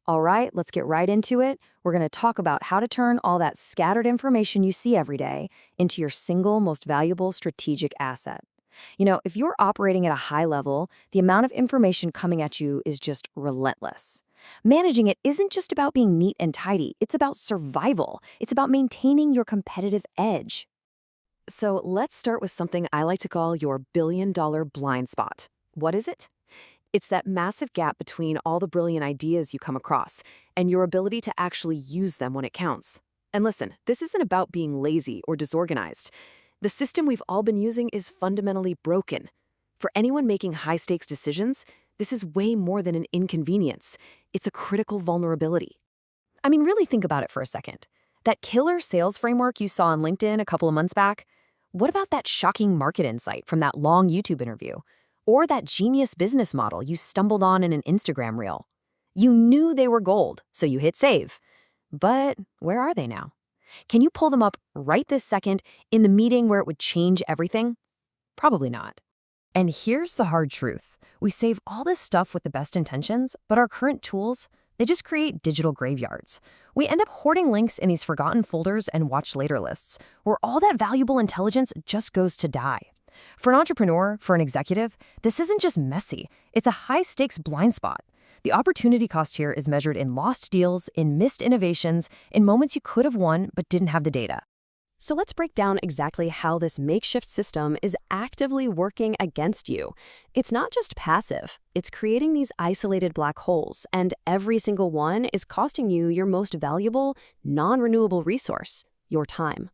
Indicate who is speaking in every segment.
Speaker 1: All right, let's get right into it. We're going to talk about how to turn all that scattered information you see every day into your single most valuable strategic asset. If you're operating at a high level, the amount of information coming at you is just relentless. Managing it isn't just about being neat and tidy, it's about survival. It's about maintaining your competitive edge. So let's start with something I like to call your $1 billion blind spot. What is it? It's that massive gap between all the brilliant ideas you come across and your ability to actually use them when it counts. And listen, this isn't about being lazy or disorganized. The system we've all been using is fundamentally broken. For anyone making high-stakes decisions, this is way more than an inconvenience. It's a critical vulnerability. I mean, really think about it for a second. That killer sales framework you saw on LinkedIn a couple of months back? What about that shocking market insight from that long YouTube interview? Or that genius business model you stumbled on in an Instagram reel? You knew they were gold, so you hit save. But where are they now? Can you pull them up right this second in the meeting where it would change everything? Probably not. And here's the hard truth. We save all this stuff with the best intentions, but our current tools, they just create digital graveyards. We end up hoarding links in these forgotten folders and watch later lists, where all that valuable intelligence just goes to die. For an entrepreneur, for an executive, this isn't just messy, it's a high-stakes blind spot. The opportunity cost here is measured in lost deals, in missed innovations, in moments you could have won but didn't have the data. So let's break down exactly how this makeshift system is actively working against you. It's not just passive, it's creating these isolated black holes, and every single one is costing you your most valuable, non-renewable resource, your time.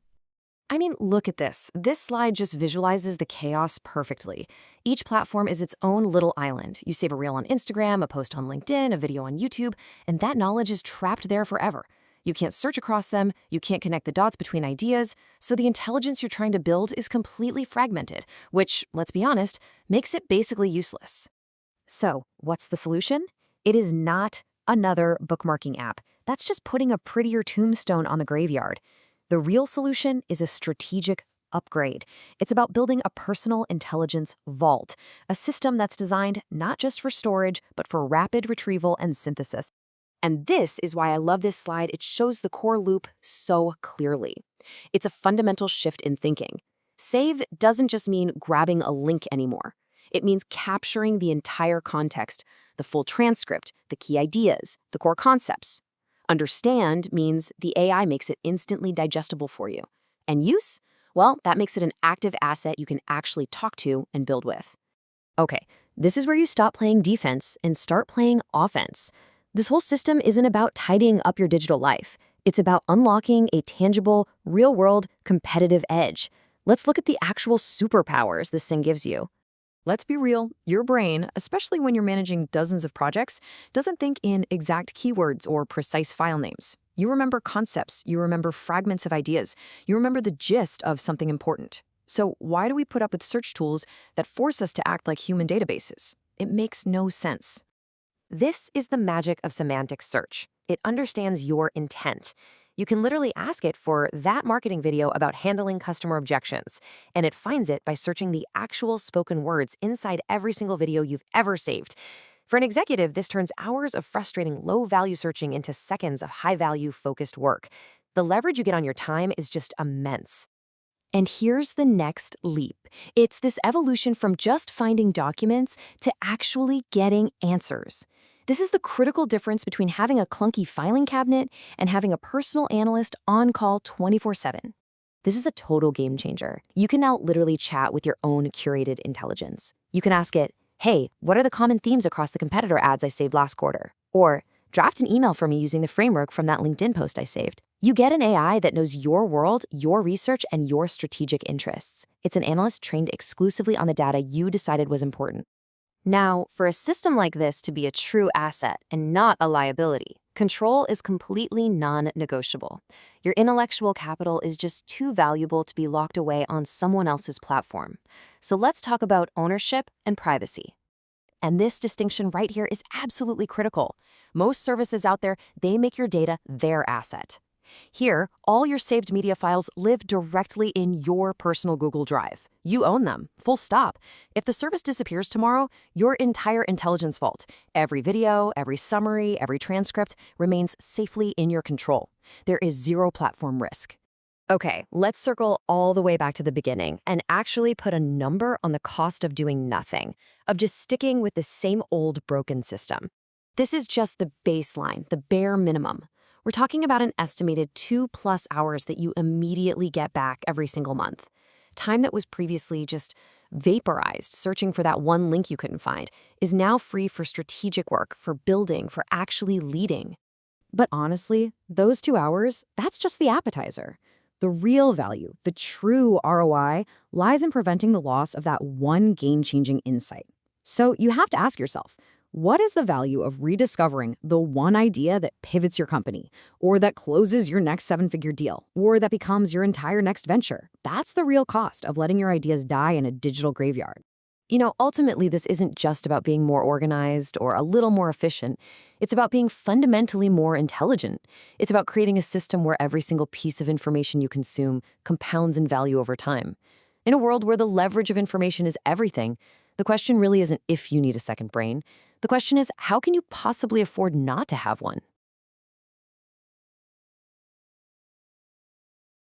Speaker 1: I mean, look at this. This slide just visualizes the chaos perfectly. Each platform is its own little island. You save a reel on Instagram, a post on LinkedIn, a video on YouTube, and that knowledge is trapped there forever. You can't search across them, you can't connect the dots between ideas, so the intelligence you're trying to build is completely fragmented, which, let's be honest, makes it basically useless. So, what's the solution? It is not another bookmarking app. That's just putting a prettier tombstone on the graveyard. The real solution is a strategic upgrade. It's about building a personal intelligence vault, a system that's designed not just for storage, but for rapid retrieval and synthesis. And this is why I love this slide. It shows the core loop so clearly. It's a fundamental shift in thinking. Save doesn't just mean grabbing a link anymore. It means capturing the entire context, the full transcript, the key ideas, the core concepts. Understand means the AI makes it instantly digestible for you. And use? Well, that makes it an active asset you can actually talk to and build with. Okay, this is where you stop playing defense and start playing offense. This whole system isn't about tidying up your digital life. It's about unlocking a tangible, real-world, competitive edge. Let's look at the actual superpowers this thing gives you. Let's be real, your brain, especially when you're managing dozens of projects, doesn't think in exact keywords or precise file names. You remember concepts, you remember fragments of ideas, you remember the gist of something important. So why do we put up with search tools that force us to act like human databases? It makes no sense. This is the magic of semantic search. It understands your intent. You can literally ask it for that marketing video about handling customer objections, and it finds it by searching the actual spoken words inside every single video you've ever saved. For an executive, this turns hours of frustrating low-value searching into seconds of high-value focused work. The leverage you get on your time is just immense. And here's the next leap. It's this evolution from just finding documents to actually getting answers. This is the critical difference between having a clunky filing cabinet and having a personal analyst on call 24/7. This is a total game changer. You can now literally chat with your own curated intelligence. You can ask it, hey, what are the common themes across the competitor ads I saved last quarter? Or draft an email for me using the framework from that LinkedIn post I saved. You get an AI that knows your world, your research, and your strategic interests. It's an analyst trained exclusively on the data you decided was important. Now, for a system like this to be a true asset and not a liability, control is completely non-negotiable. Your intellectual capital is just too valuable to be locked away on someone else's platform. So let's talk about ownership and privacy. And this distinction right here is absolutely critical. Most services out there, they make your data their asset. Here, all your saved media files live directly in your personal Google Drive. You own them, full stop. If the service disappears tomorrow, your entire intelligence vault, every video, every summary, every transcript, remains safely in your control. There is zero platform risk. Okay, let's circle all the way back to the beginning and actually put a number on the cost of doing nothing, of just sticking with the same old broken system. This is just the baseline, the bare minimum. We're talking about an estimated 2+ hours that you immediately get back every single month. Time that was previously just vaporized, searching for that one link you couldn't find, is now free for strategic work, for building, for actually leading. But honestly, those 2 hours, that's just the appetizer. The real value, the true ROI, lies in preventing the loss of that one game-changing insight. So you have to ask yourself, what is the value of rediscovering the one idea that pivots your company, or that closes your next 7-figure deal, or that becomes your entire next venture? That's the real cost of letting your ideas die in a digital graveyard. Ultimately, this isn't just about being more organized or a little more efficient. It's about being fundamentally more intelligent. It's about creating a system where every single piece of information you consume compounds in value over time. In a world where the leverage of information is everything, the question really isn't if you need a second brain. The question is, how can you possibly afford not to have one?